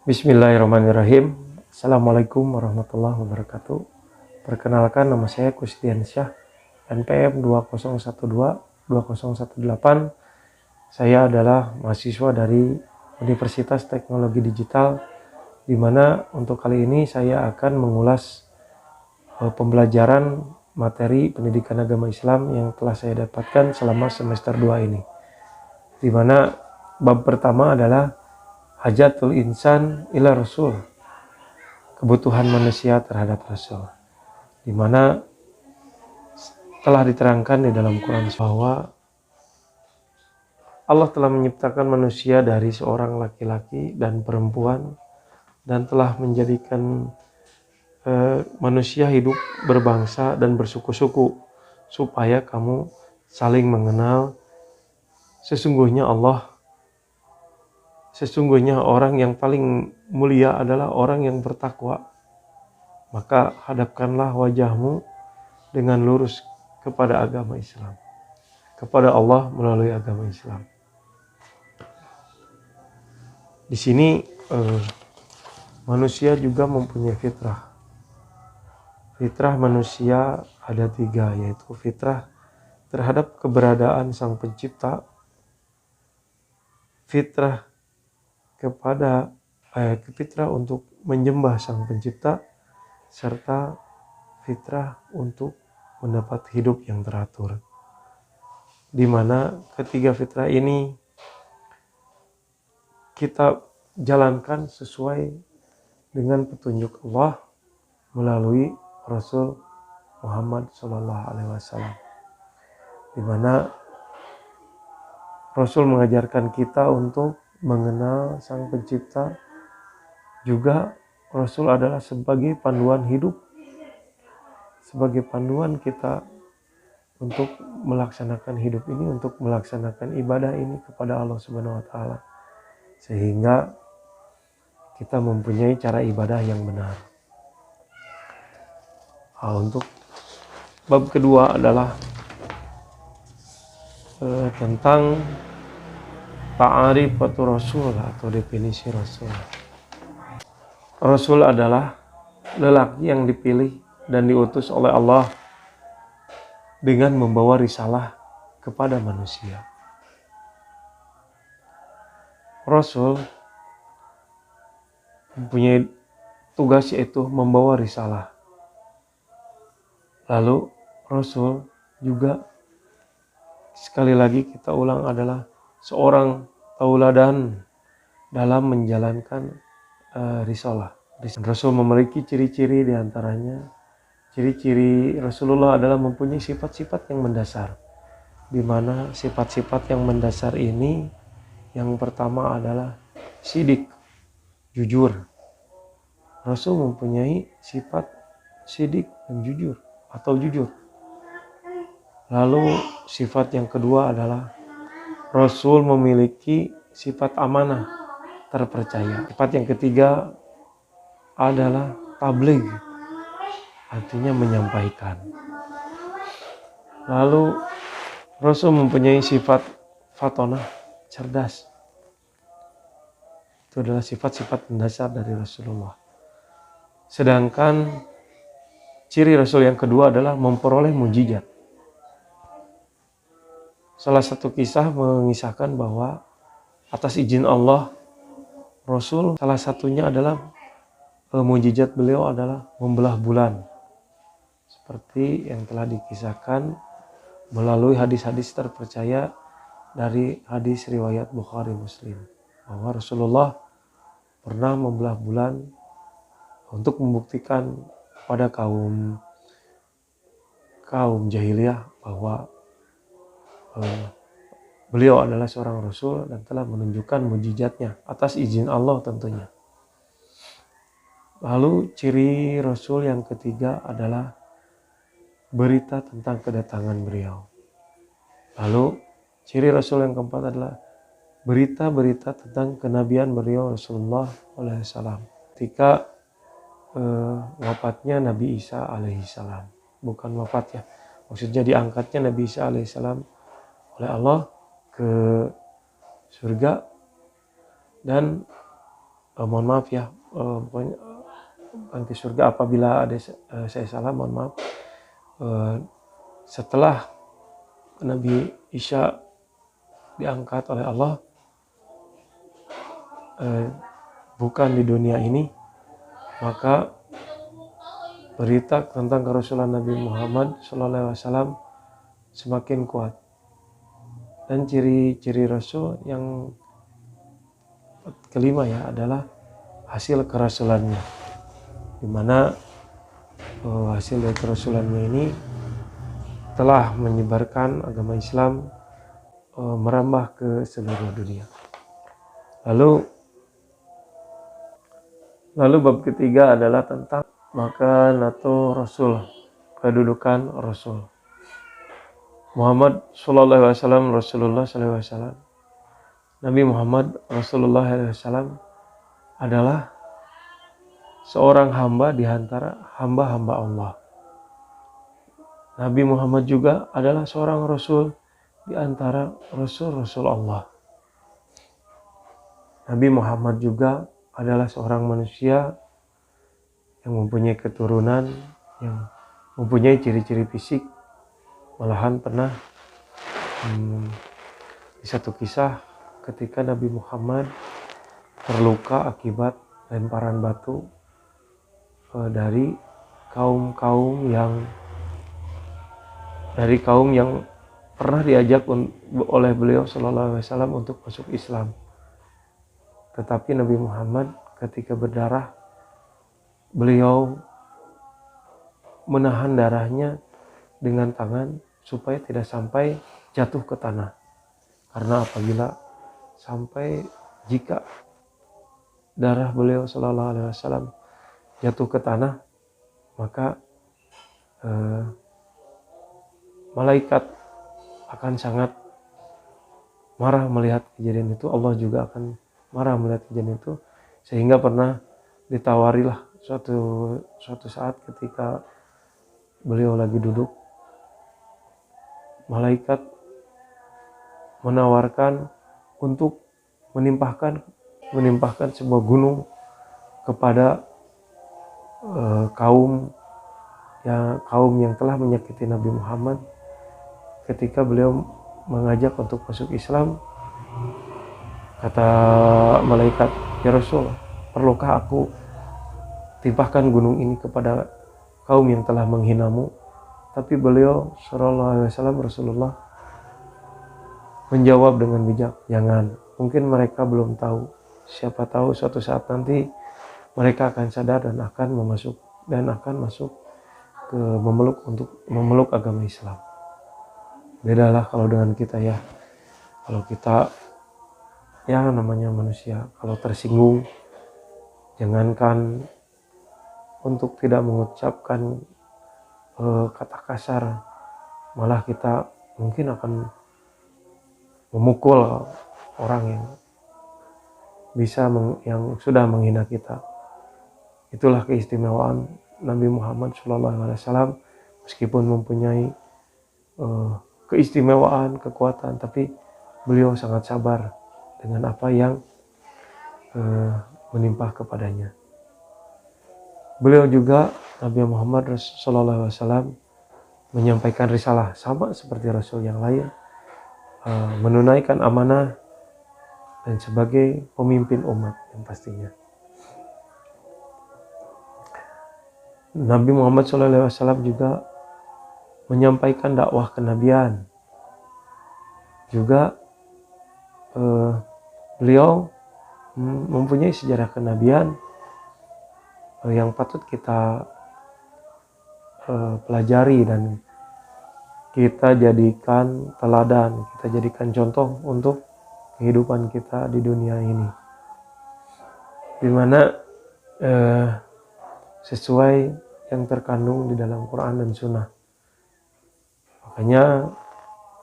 Bismillahirrahmanirrahim. Assalamualaikum warahmatullahi wabarakatuh. Perkenalkan, nama saya Kusdiansyah, NPM 2012-2018. Saya adalah mahasiswa dari Universitas Teknologi Digital, di mana untuk kali ini saya akan mengulas pembelajaran materi pendidikan agama Islam yang telah saya dapatkan selama semester 2 ini. Di mana bab pertama adalah Hajatul Insan ila Rasul, kebutuhan manusia terhadap Rasul, di mana telah diterangkan di dalam Quran bahwa Allah telah menciptakan manusia dari seorang laki-laki dan perempuan dan telah menjadikan manusia hidup berbangsa dan bersuku-suku supaya kamu saling mengenal. Sesungguhnya orang yang paling mulia adalah orang yang bertakwa. Maka hadapkanlah wajahmu dengan lurus kepada agama Islam, kepada Allah melalui agama Islam. Di sini manusia juga mempunyai fitrah. Fitrah manusia ada 3, yaitu fitrah terhadap keberadaan Sang Pencipta, fitrah fitrah untuk menyembah Sang Pencipta, serta fitrah untuk mendapat hidup yang teratur. Di mana ketiga fitrah ini kita jalankan sesuai dengan petunjuk Allah melalui Rasul Muhammad SAW. Di mana Rasul mengajarkan kita untuk mengenal Sang Pencipta. Juga Rasul adalah sebagai panduan hidup, sebagai panduan kita untuk melaksanakan hidup ini, untuk melaksanakan ibadah ini kepada Allah Subhanahu wa Ta'ala, sehingga kita mempunyai cara ibadah yang benar. Untuk bab kedua adalah tentang ta'arifatu Rasul atau definisi Rasul. Rasul adalah lelaki yang dipilih dan diutus oleh Allah dengan membawa risalah kepada manusia. Rasul mempunyai tugas, yaitu membawa risalah. Lalu Rasul juga, sekali lagi kita ulang, adalah seorang tauladan dalam menjalankan risalah. Rasul memiliki ciri-ciri, diantaranya ciri-ciri Rasulullah adalah mempunyai sifat-sifat yang mendasar, di mana sifat-sifat yang mendasar ini yang pertama adalah sidik, jujur. Rasul mempunyai sifat sidik dan jujur atau jujur. Lalu sifat yang kedua adalah Rasul memiliki sifat amanah, terpercaya. Sifat yang ketiga adalah tabligh, artinya menyampaikan. Lalu Rasul mempunyai sifat fatonah, cerdas. Itu adalah sifat-sifat mendasar dari Rasulullah. Sedangkan ciri Rasul yang kedua adalah memperoleh mukjizat. Salah satu kisah mengisahkan bahwa atas izin Allah, Rasul salah satunya adalah mukjizat beliau adalah membelah bulan. Seperti yang telah dikisahkan melalui hadis-hadis terpercaya dari hadis riwayat Bukhari Muslim, bahwa Rasulullah pernah membelah bulan untuk membuktikan pada kaum jahiliyah bahwa beliau adalah seorang Rasul dan telah menunjukkan mukjizatnya atas izin Allah tentunya. Lalu ciri Rasul yang ketiga adalah berita tentang kedatangan beliau. Lalu ciri Rasul yang keempat adalah berita-berita tentang kenabian beliau Rasulullah SAW ketika wafatnya Nabi Isa alaihissalam. Bukan wafat ya, maksudnya diangkatnya Nabi Isa alaihissalam oleh Allah ke surga, dan mohon maaf ya, pokoknya nanti surga apabila ada saya salah, mohon maaf. Setelah Nabi Isa diangkat oleh Allah, bukan di dunia ini, maka berita tentang kerasulan Nabi Muhammad SAW semakin kuat. Dan ciri-ciri Rasul yang kelima ya adalah hasil kerasulannya, dimana hasil dari kerasulannya ini telah menyebarkan agama Islam, merambah ke seluruh dunia. Lalu bab ketiga adalah tentang makanatu Rasul, kedudukan Rasul. Muhammad sallallahu alaihi wasallam, Rasulullah sallallahu alaihi wasallam. Nabi Muhammad Rasulullah sallallahu alaihi wasallam adalah seorang hamba di antara hamba-hamba Allah. Nabi Muhammad juga adalah seorang rasul di antara rasul-rasul Allah. Nabi Muhammad juga adalah seorang manusia yang mempunyai keturunan, yang mempunyai ciri-ciri fisik. Malahan pernah di satu kisah ketika Nabi Muhammad terluka akibat lemparan batu dari kaum yang pernah diajak oleh beliau sallallahu alaihi wasallam untuk masuk Islam. Tetapi Nabi Muhammad ketika berdarah, beliau menahan darahnya dengan tangan supaya tidak sampai jatuh ke tanah. Karena apabila sampai jika darah beliau sallallahu alaihi wasallam jatuh ke tanah, maka malaikat akan sangat marah melihat kejadian itu. Allah juga akan marah melihat kejadian itu, sehingga pernah ditawarilah suatu saat ketika beliau lagi duduk, malaikat menawarkan untuk menimpahkan sebuah gunung kepada kaum yang telah menyakiti Nabi Muhammad ketika beliau mengajak untuk masuk Islam. Kata malaikat, "Ya Rasul, perlukah aku timpahkan gunung ini kepada kaum yang telah menghinamu?" Tapi beliau sallallahu alaihi wasallam, Rasulullah, menjawab dengan bijak, "Jangan. Mungkin mereka belum tahu. Siapa tahu suatu saat nanti mereka akan sadar dan akan masuk ke memeluk agama Islam." Bedalah kalau dengan kita ya. Kalau kita ya namanya manusia, kalau tersinggung, jangankan untuk tidak mengucapkan kata kasar, malah kita mungkin akan memukul orang yang sudah menghina kita. Itulah keistimewaan Nabi Muhammad SAW, meskipun mempunyai keistimewaan, kekuatan, tapi beliau sangat sabar dengan apa yang menimpa kepadanya. Beliau juga, Nabi Muhammad SAW, menyampaikan risalah sama seperti Rasul yang lain, menunaikan amanah dan sebagai pemimpin umat yang pastinya. Nabi Muhammad SAW juga menyampaikan dakwah kenabian. Juga beliau mempunyai sejarah kenabian yang patut kita pelajari dan kita jadikan teladan, kita jadikan contoh untuk kehidupan kita di dunia ini, dimana sesuai yang terkandung di dalam Quran dan Sunnah. Makanya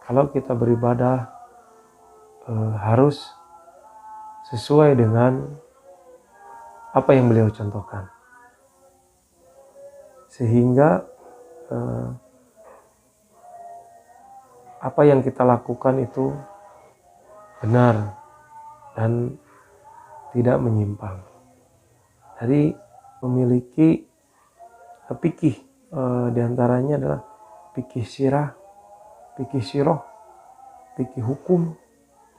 kalau kita beribadah harus sesuai dengan apa yang beliau contohkan, sehingga apa yang kita lakukan itu benar dan tidak menyimpang. Jadi memiliki fikih, diantaranya adalah fikih sirah, fikih siroh, fikih hukum,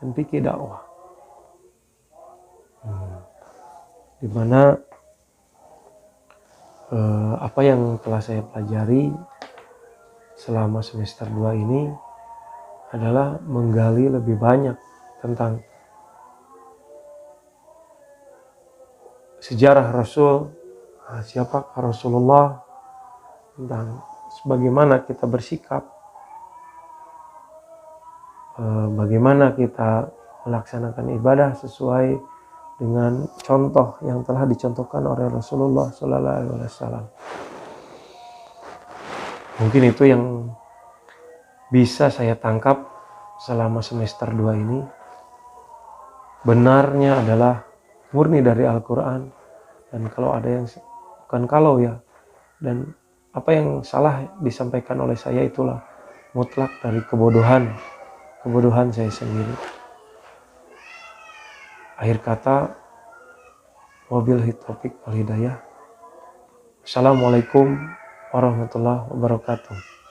dan fikih dakwah. Dimana apa yang telah saya pelajari selama semester 2 ini adalah menggali lebih banyak tentang sejarah Rasul, siapakah Rasulullah, tentang bagaimana kita bersikap, bagaimana kita melaksanakan ibadah sesuai dengan contoh yang telah dicontohkan oleh Rasulullah Sallallahu Alaihi Wasallam. Mungkin itu yang bisa saya tangkap selama semester 2 ini. Benarnya adalah murni dari Al-Quran, dan kalau ada yang bukan kalau ya, dan apa yang salah disampaikan oleh saya itulah mutlak dari kebodohan saya sendiri. Akhir kata, wabillahi taufiq wal hidayah. Assalamualaikum warahmatullahi wabarakatuh.